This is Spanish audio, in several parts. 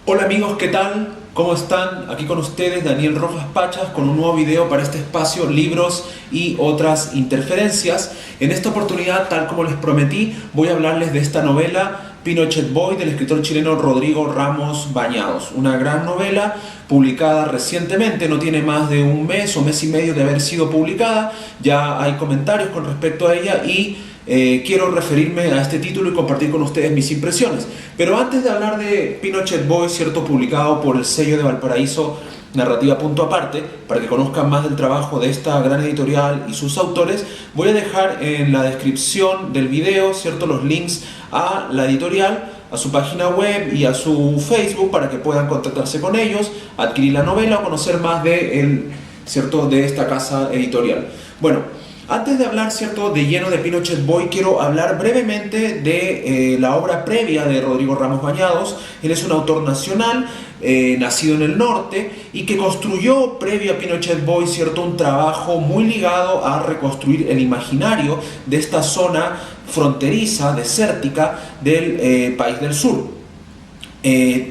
Hola amigos, ¿qué tal? ¿Cómo están? Aquí con ustedes Daniel Rojas Pachas con un nuevo video para este espacio Libros y otras interferencias. En esta oportunidad, tal como les prometí, voy a hablarles de esta novela Pinochet Boy del escritor chileno Rodrigo Ramos Bañados. Una gran novela publicada recientemente, no tiene más de un mes o mes y medio de haber sido publicada. Ya hay comentarios con respecto a ella y quiero referirme a este título y compartir con ustedes mis impresiones. Pero antes de hablar de Pinochet Boy, cierto, publicado por el sello de Valparaíso Narrativa Punto Aparte, para que conozcan más del trabajo de esta gran editorial y sus autores, voy a dejar en la descripción del video, cierto, los links a la editorial, a su página web y a su Facebook para que puedan contactarse con ellos, adquirir la novela o conocer más de esta casa editorial. Bueno, antes de hablar, cierto, de lleno de Pinochet Boy, quiero hablar brevemente de la obra previa de Rodrigo Ramos Bañados. Él es un autor nacional, nacido en el norte y que construyó, previo a Pinochet Boy, cierto, un trabajo muy ligado a reconstruir el imaginario de esta zona fronteriza, desértica del país del sur,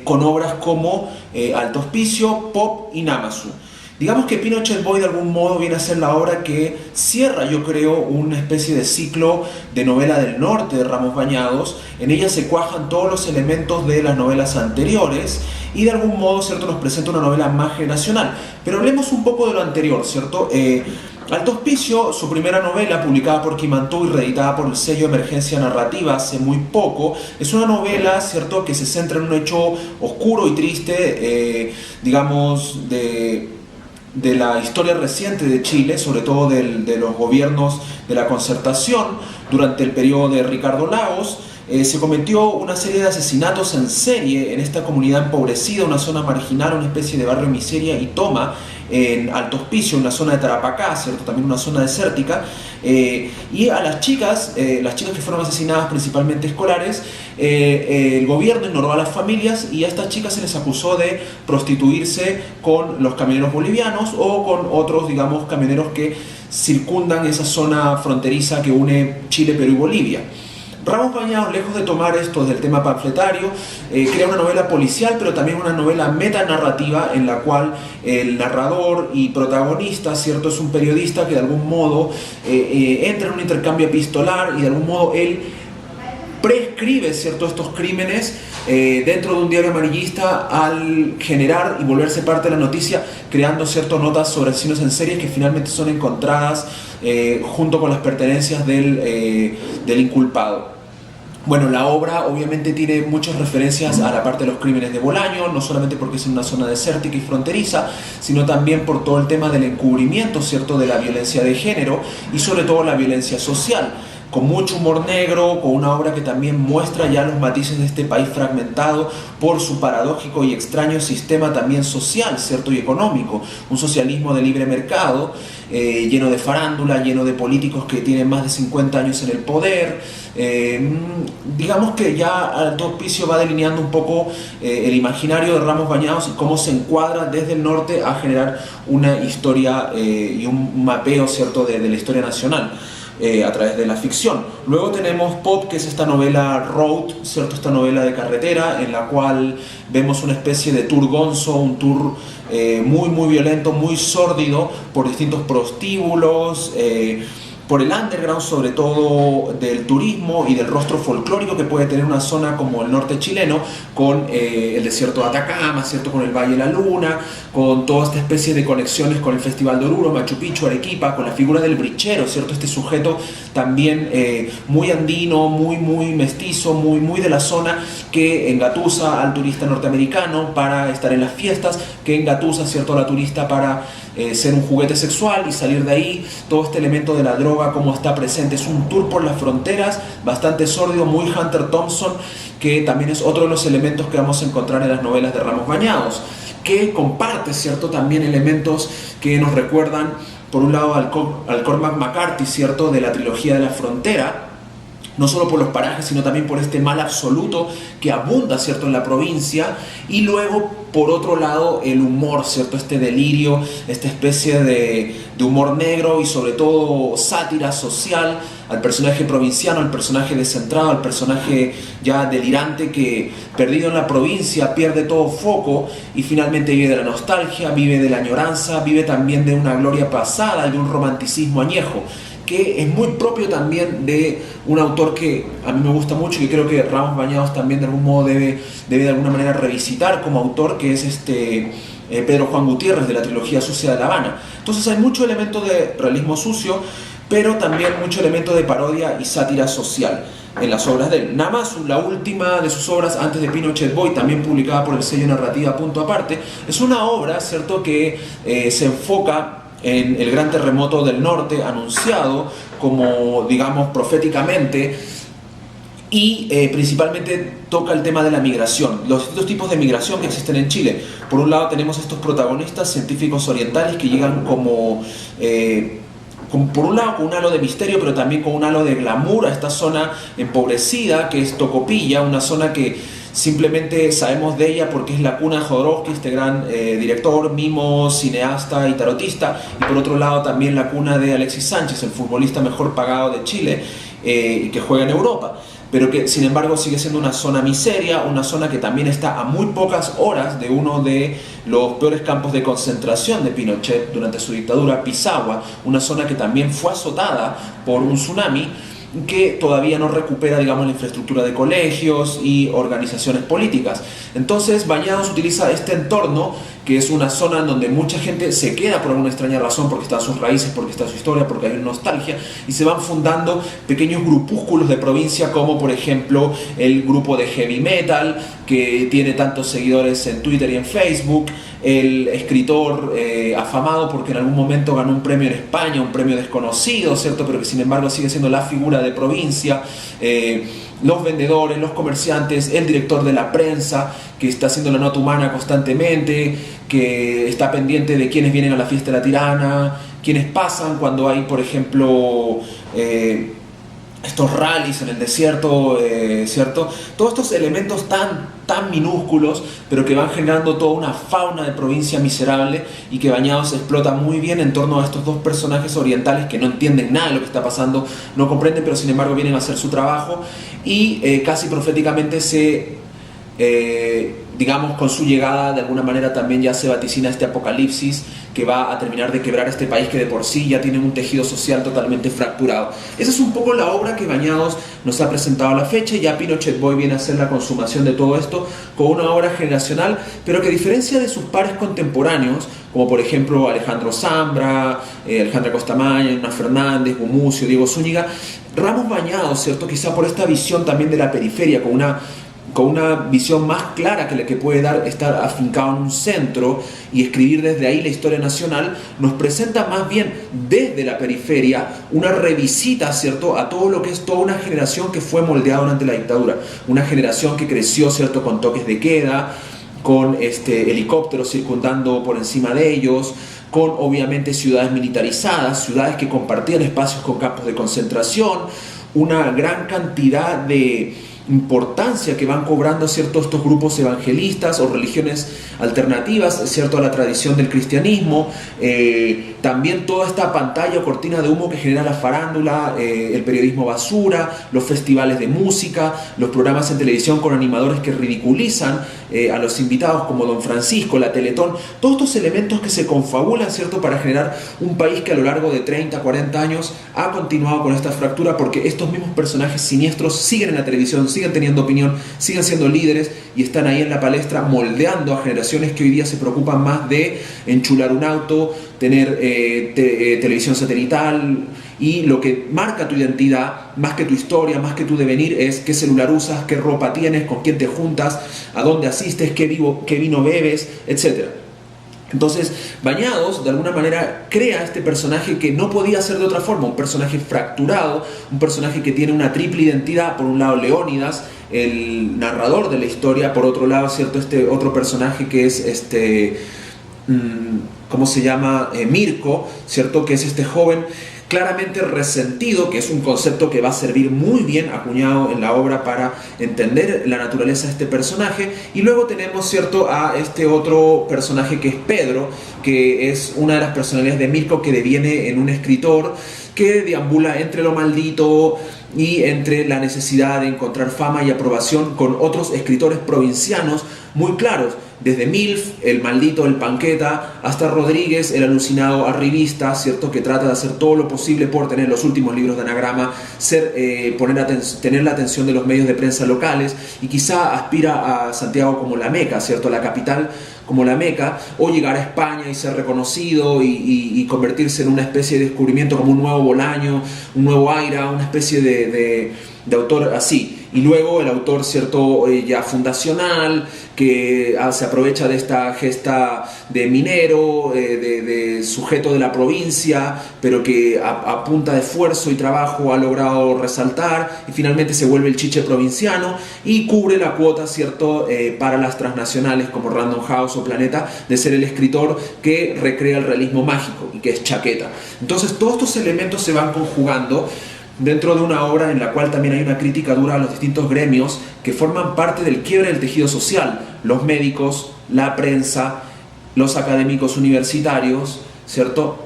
con obras como Alto Hospicio, Pop y Namazu. Digamos que Pinochet Boy de algún modo viene a ser la obra que cierra, yo creo, una especie de ciclo de novela del norte de Ramos Bañados. En ella se cuajan todos los elementos de las novelas anteriores y de algún modo, cierto, nos presenta una novela más generacional. Pero hablemos un poco de lo anterior, ¿cierto? Alto Hospicio, su primera novela, publicada por Quimantú y reeditada por el sello Emergencia Narrativa hace muy poco, es una novela, ¿cierto?, que se centra en un hecho oscuro y triste, digamos, de la historia reciente de Chile, sobre todo de los gobiernos de la Concertación durante el periodo de Ricardo Lagos. Se cometió una serie de asesinatos en serie en esta comunidad empobrecida, una zona marginal, una especie de barrio miseria y toma en Alto Hospicio, una zona de Tarapacá, ¿cierto? También una zona desértica, y a las chicas que fueron asesinadas, principalmente escolares, el gobierno ignoró a las familias y a estas chicas se les acusó de prostituirse con los camioneros bolivianos o con otros, digamos, camioneros que circundan esa zona fronteriza que une Chile, Perú y Bolivia. Ramos Bañados, lejos de tomar esto del tema panfletario, crea una novela policial, pero también una novela metanarrativa en la cual el narrador y protagonista, ¿cierto?, es un periodista que de algún modo entra en un intercambio epistolar y de algún modo él prescribe, ¿cierto?, estos crímenes dentro de un diario amarillista al generar y volverse parte de la noticia, creando, ¿cierto?, notas sobre asesinos en serie que finalmente son encontradas junto con las pertenencias del inculpado. Bueno, la obra obviamente tiene muchas referencias a la parte de los crímenes de Bolaño, no solamente porque es en una zona desértica y fronteriza, sino también por todo el tema del encubrimiento, ¿cierto?, de la violencia de género y sobre todo la violencia social, con mucho humor negro, con una obra que también muestra ya los matices de este país fragmentado por su paradójico y extraño sistema también social, ¿cierto?, y económico, un socialismo de libre mercado, lleno de farándula, lleno de políticos que tienen más de 50 años en el poder. Digamos que ya Alto Hospicio va delineando un poco el imaginario de Ramos Bañados y cómo se encuadra desde el norte a generar una historia y un mapeo, ¿cierto?, de la historia nacional a través de la ficción. Luego tenemos Pop, que es esta novela road, ¿cierto?, esta novela de carretera en la cual vemos una especie de tour gonzo, un tour muy muy violento, muy sórdido por distintos prostíbulos, por el underground, sobre todo del turismo y del rostro folclórico que puede tener una zona como el norte chileno, con el desierto de Atacama, ¿cierto?, con el Valle de la Luna, con toda esta especie de conexiones con el Festival de Oruro, Machu Picchu, Arequipa, con la figura del brichero, ¿cierto?, este sujeto también muy andino, muy mestizo, muy de la zona, que engatusa al turista norteamericano para estar en las fiestas, que engatusa, ¿cierto?, a la turista para ser un juguete sexual y salir de ahí. Todo este elemento de la droga como está presente, es un tour por las fronteras bastante sórdido, muy Hunter Thompson, que también es otro de los elementos que vamos a encontrar en las novelas de Ramos Bañados, que comparte, ¿cierto?, también elementos que nos recuerdan por un lado al Cormac McCarthy, ¿cierto?, de la trilogía de la frontera, no solo por los parajes, sino también por este mal absoluto que abunda, ¿cierto?, en la provincia, y luego, por otro lado, el humor, ¿cierto?, este delirio, esta especie de humor negro y sobre todo sátira social, al personaje provinciano, al personaje descentrado, al personaje ya delirante que, perdido en la provincia, pierde todo foco y finalmente vive de la nostalgia, vive de la añoranza, vive también de una gloria pasada y de un romanticismo añejo, que es muy propio también de un autor que a mí me gusta mucho y que creo que Ramos Bañados también de algún modo debe de alguna manera revisitar como autor, que es Pedro Juan Gutiérrez, de la trilogía Sucia de La Habana. Entonces hay mucho elemento de realismo sucio, pero también mucho elemento de parodia y sátira social en las obras de él. Nada más, la última de sus obras antes de Pinochet Boy, también publicada por el sello Narrativa Punto Aparte, es una obra, ¿cierto?, que se enfoca en el gran terremoto del norte, anunciado como, digamos, proféticamente, y principalmente toca el tema de la migración, los distintos tipos de migración que existen en Chile. Por un lado tenemos estos protagonistas científicos orientales que llegan por un lado con un halo de misterio, pero también con un halo de glamour a esta zona empobrecida que es Tocopilla, una zona que simplemente sabemos de ella porque es la cuna de Jodorowsky, este gran director, mimo, cineasta y tarotista, y por otro lado también la cuna de Alexis Sánchez, el futbolista mejor pagado de Chile, que juega en Europa, pero que sin embargo sigue siendo una zona miseria, una zona que también está a muy pocas horas de uno de los peores campos de concentración de Pinochet durante su dictadura, Pisagua, una zona que también fue azotada por un tsunami, que todavía no recupera, digamos, la infraestructura de colegios y organizaciones políticas. Entonces Bañados utiliza este entorno, que es una zona en donde mucha gente se queda por alguna extraña razón, porque están sus raíces, porque está su historia, porque hay una nostalgia, y se van fundando pequeños grupúsculos de provincia, como por ejemplo el grupo de heavy metal, que tiene tantos seguidores en Twitter y en Facebook, el escritor afamado porque en algún momento ganó un premio en España, un premio desconocido, ¿cierto?, pero que sin embargo sigue siendo la figura de provincia, los vendedores, los comerciantes, el director de la prensa, que está haciendo la nota humana constantemente, que está pendiente de quiénes vienen a la fiesta de la tirana, quiénes pasan cuando hay, por ejemplo, estos rallies en el desierto, ¿cierto? Todos estos elementos tan minúsculos, pero que van generando toda una fauna de provincia miserable, y que Bañados explota muy bien en torno a estos dos personajes orientales que no entienden nada de lo que está pasando, no comprenden, pero sin embargo vienen a hacer su trabajo, y casi proféticamente digamos, con su llegada de alguna manera también ya se vaticina este apocalipsis que va a terminar de quebrar este país que de por sí ya tiene un tejido social totalmente fracturado. Esa es un poco la obra que Bañados nos ha presentado a la fecha. Ya Pinochet Boy viene a ser la consumación de todo esto con una obra generacional, pero que a diferencia de sus pares contemporáneos, como por ejemplo Alejandro Zambra, Alejandra Costamagna, Ana Fernández, Gumucio, Diego Zúñiga, Ramos Bañados, ¿cierto?, quizá por esta visión también de la periferia, con una visión más clara que la que puede dar estar afincado en un centro y escribir desde ahí la historia nacional, nos presenta más bien desde la periferia una revisita, ¿cierto?, a todo lo que es toda una generación que fue moldeada durante la dictadura, una generación que creció, ¿cierto?, con toques de queda, con helicópteros circundando por encima de ellos, con obviamente ciudades militarizadas, ciudades que compartían espacios con campos de concentración, una gran cantidad de importancia que van cobrando, ¿cierto?, estos grupos evangelistas o religiones alternativas, ¿cierto?, a la tradición del cristianismo, también toda esta pantalla o cortina de humo que genera la farándula, el periodismo basura, los festivales de música, los programas en televisión con animadores que ridiculizan a los invitados como Don Francisco, la Teletón, todos estos elementos que se confabulan, ¿cierto?, para generar un país que a lo largo de 30, 40 años ha continuado con esta fractura, porque estos mismos personajes siniestros siguen en la televisión, siguen teniendo opinión, siguen siendo líderes y están ahí en la palestra moldeando a generaciones que hoy día se preocupan más de enchular un auto, tener televisión satelital, y lo que marca tu identidad, más que tu historia, más que tu devenir, es qué celular usas, qué ropa tienes, con quién te juntas, a dónde asistes, qué vino bebes, etc. Entonces, Bañados, de alguna manera, crea este personaje que no podía ser de otra forma, un personaje fracturado, un personaje que tiene una triple identidad. Por un lado, Leónidas, el narrador de la historia; por otro lado, ¿cierto?, este otro personaje que es ¿cómo se llama? Mirko, ¿cierto?, que es este joven claramente resentido, que es un concepto que va a servir muy bien acuñado en la obra para entender la naturaleza de este personaje. Y luego tenemos, ¿cierto?, a este otro personaje que es Pedro, que es una de las personalidades de Mirko, que deviene en un escritor que deambula entre lo maldito y entre la necesidad de encontrar fama y aprobación con otros escritores provincianos muy claros, desde Milf, el maldito, el panqueta, hasta Rodríguez, el alucinado arribista, ¿cierto?, que trata de hacer todo lo posible por tener los últimos libros de anagrama, tener la atención de los medios de prensa locales, y quizá aspira a Santiago como la Meca, ¿cierto?, la capital como la Meca, o llegar a España y ser reconocido y convertirse en una especie de descubrimiento como un nuevo Bolaño, un nuevo Aira, una especie de autor así. Y luego el autor, ¿cierto?, ya fundacional, que se aprovecha de esta gesta de minero, de sujeto de la provincia, pero que a punta de esfuerzo y trabajo ha logrado resaltar, y finalmente se vuelve el chiche provinciano y cubre la cuota, ¿cierto?, para las transnacionales como Random House o Planeta, de ser el escritor que recrea el realismo mágico y que es chaqueta. Entonces todos estos elementos se van conjugando dentro de una obra en la cual también hay una crítica dura a los distintos gremios que forman parte del quiebre del tejido social: los médicos, la prensa, los académicos universitarios, ¿cierto?,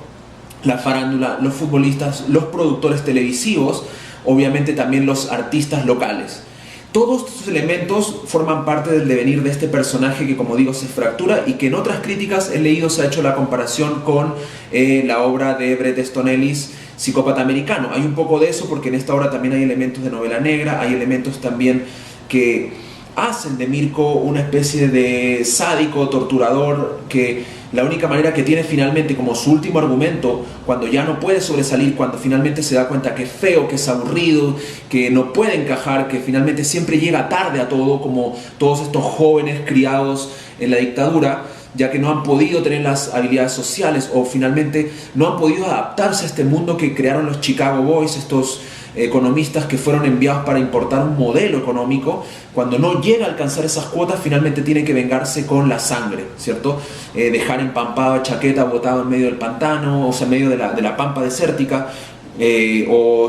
la farándula, los futbolistas, los productores televisivos, obviamente también los artistas locales. Todos estos elementos forman parte del devenir de este personaje que, como digo, se fractura, y que en otras críticas he leído se ha hecho la comparación con la obra de Bret Easton Ellis, Psicópata Americano. Hay un poco de eso porque en esta obra también hay elementos de novela negra, hay elementos también que hacen de Mirko una especie de sádico, torturador, que la única manera que tiene finalmente como su último argumento, cuando ya no puede sobresalir, cuando finalmente se da cuenta que es feo, que es aburrido, que no puede encajar, que finalmente siempre llega tarde a todo, como todos estos jóvenes criados en la dictadura, ya que no han podido tener las habilidades sociales o finalmente no han podido adaptarse a este mundo que crearon los Chicago Boys, estos economistas que fueron enviados para importar un modelo económico. Cuando no llega a alcanzar esas cuotas, finalmente tiene que vengarse con la sangre, ¿cierto? Dejar empampado a Chaqueta botado en medio del pantano, o sea, en medio de la pampa desértica,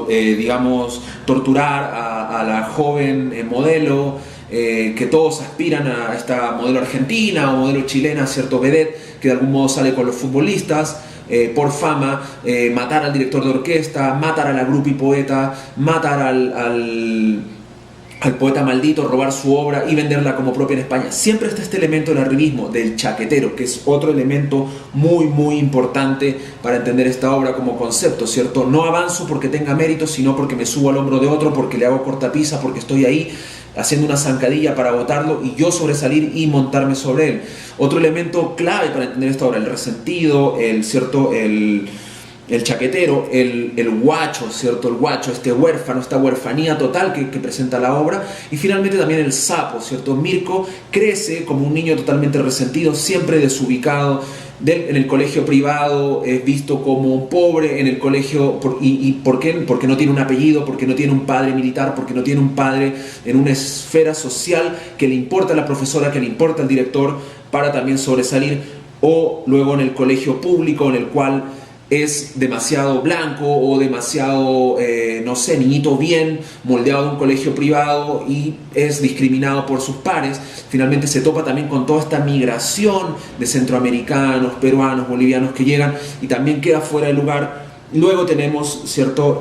digamos, torturar a la joven modelo, que todos aspiran a esta modelo argentina o modelo chilena, cierto vedette, que de algún modo sale con los futbolistas, por fama, matar al director de orquesta, matar a la groupie poeta, matar al poeta maldito, robar su obra y venderla como propia en España. Siempre está este elemento del arribismo, del chaquetero, que es otro elemento muy muy importante para entender esta obra como concepto, ¿cierto? No avanzo porque tenga mérito, sino porque me subo al hombro de otro, porque le hago cortapisa, porque estoy ahí haciendo una zancadilla para botarlo y yo sobresalir y montarme sobre él. Otro elemento clave para entender esta obra: el resentido, ¿cierto?, el chaquetero, el guacho, ¿cierto?, el guacho, este huérfano, esta huerfanía total que presenta la obra. Y finalmente también el sapo, ¿cierto? Mirko crece como un niño totalmente resentido, siempre desubicado. En el colegio privado es visto como un pobre, en el colegio, ¿por qué? Porque no tiene un apellido, porque no tiene un padre militar, porque no tiene un padre en una esfera social que le importa a la profesora, que le importa al director, para también sobresalir. O luego en el colegio público, en el cual es demasiado blanco o demasiado, no sé, niñito bien, moldeado de un colegio privado y es discriminado por sus pares. Finalmente se topa también con toda esta migración de centroamericanos, peruanos, bolivianos que llegan y también queda fuera de lugar. Luego tenemos, ¿cierto?,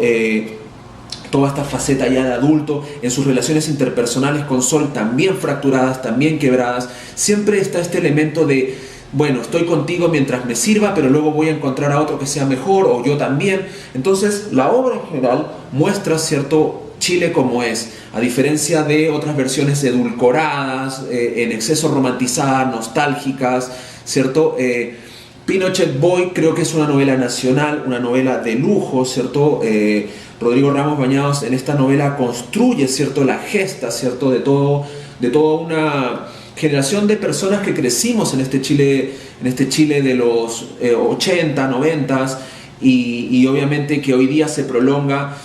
toda esta faceta ya de adulto en sus relaciones interpersonales con Sol, también fracturadas, también quebradas. Siempre está este elemento de: bueno, estoy contigo mientras me sirva, pero luego voy a encontrar a otro que sea mejor, o yo también. Entonces, la obra en general muestra, ¿cierto?, Chile como es, a diferencia de otras versiones edulcoradas, en exceso romantizadas, nostálgicas, ¿cierto? Pinochet Boy creo que es una novela nacional, una novela de lujo, ¿cierto? Rodrigo Ramos Bañados en esta novela construye, ¿cierto?, la gesta, ¿cierto?, de toda una generación de personas que crecimos en este Chile de los 80, 90 y obviamente que hoy día se prolonga,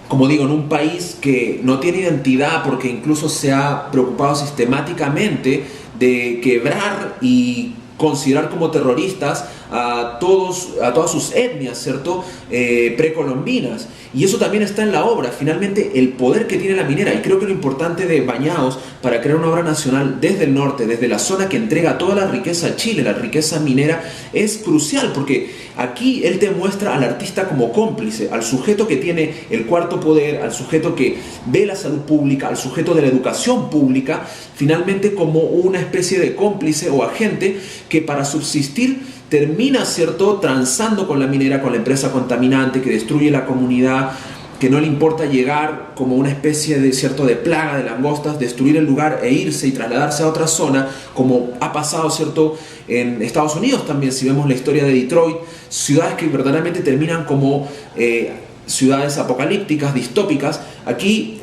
como digo, en un país que no tiene identidad, porque incluso se ha preocupado sistemáticamente de quebrar y considerar como terroristas a todas sus etnias, ¿cierto? Precolombinas. Y eso también está en la obra, finalmente el poder que tiene la minera. Y creo que lo importante de Bañados para crear una obra nacional desde el norte, desde la zona que entrega toda la riqueza a Chile, la riqueza minera, es crucial, porque aquí él te muestra al artista como cómplice, al sujeto que tiene el cuarto poder, al sujeto que ve la salud pública, al sujeto de la educación pública, finalmente como una especie de cómplice o agente que para subsistir termina, ¿cierto?, transando con la minera, con la empresa contaminante que destruye la comunidad, que no le importa llegar como una especie de, ¿cierto?, de plaga de langostas, destruir el lugar e irse y trasladarse a otra zona, como ha pasado, ¿cierto?, en Estados Unidos también, si vemos la historia de Detroit, ciudades que verdaderamente terminan como ciudades apocalípticas, distópicas. Aquí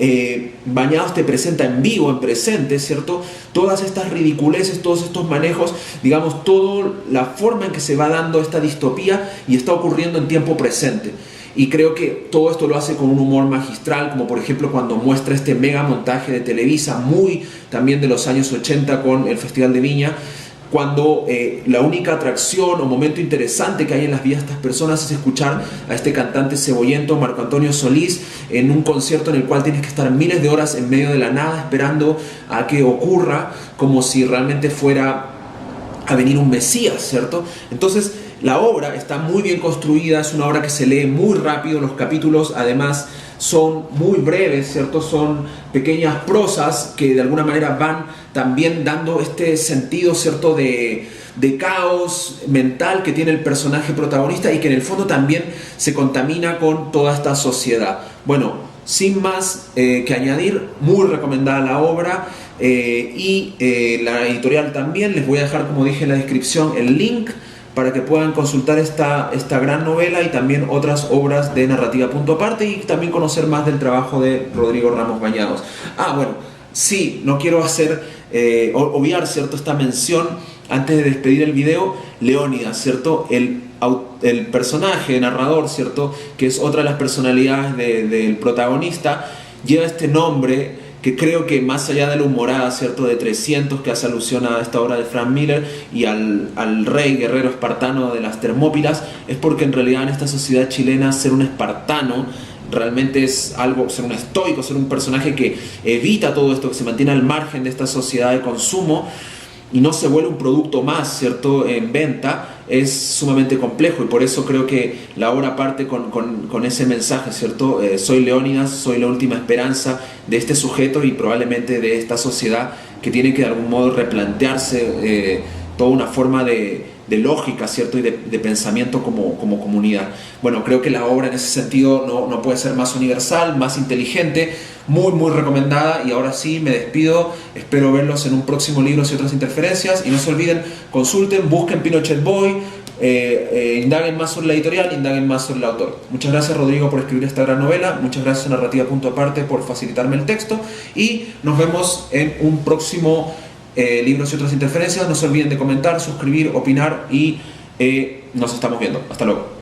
Bañados te presenta en vivo, en presente, ¿cierto?, todas estas ridiculeces, todos estos manejos, digamos, toda la forma en que se va dando esta distopía y está ocurriendo en tiempo presente. Y creo que todo esto lo hace con un humor magistral, como por ejemplo cuando muestra este mega montaje de Televisa, muy también de los años 80 con el Festival de Viña, cuando la única atracción o momento interesante que hay en las vidas de estas personas es escuchar a este cantante cebollento, Marco Antonio Solís, en un concierto en el cual tienes que estar miles de horas en medio de la nada esperando a que ocurra, como si realmente fuera a venir un Mesías, ¿cierto? Entonces la obra está muy bien construida, es una obra que se lee muy rápido, los capítulos además son muy breves, ¿cierto? Son pequeñas prosas que de alguna manera van también dando este sentido, ¿cierto?, de caos mental que tiene el personaje protagonista y que en el fondo también se contamina con toda esta sociedad. Bueno, sin más que añadir, muy recomendada la obra y la editorial también. Les voy a dejar, como dije en la descripción, el link para que puedan consultar esta gran novela y también otras obras de narrativa punto aparte y también conocer más del trabajo de Rodrigo Ramos Bañados. Bueno, sí, no quiero obviar, ¿cierto?, esta mención antes de despedir el video. Leónidas, ¿cierto?, el personaje narrador, ¿cierto?, que es otra de las personalidades del protagonista, lleva este nombre que creo que más allá de la humorada, ¿cierto?, de 300 que hace alusión a esta obra de Frank Miller y al rey guerrero espartano de las Termópilas, es porque en realidad en esta sociedad chilena ser un espartano realmente es algo, ser un estoico, ser un personaje que evita todo esto, que se mantiene al margen de esta sociedad de consumo y no se vuelve un producto más, ¿cierto?, en venta, es sumamente complejo y por eso creo que la obra parte con ese mensaje, ¿cierto? Soy Leónidas, soy la última esperanza de este sujeto y probablemente de esta sociedad que tiene que de algún modo replantearse toda una forma de lógica, ¿cierto?, y de pensamiento como comunidad. Bueno, creo que la obra en ese sentido no puede ser más universal, más inteligente, muy recomendada. Y ahora sí, me despido, espero verlos en un próximo Libros y otras interferencias, y no se olviden, consulten, busquen Pinochet Boy, indaguen más sobre la editorial, indaguen más sobre el autor. Muchas gracias, Rodrigo, por escribir esta gran novela, muchas gracias a Narrativa Punto Aparte por facilitarme el texto, y nos vemos en un próximo Libros y otras interferencias. No se olviden de comentar, suscribir, opinar y nos estamos viendo. Hasta luego.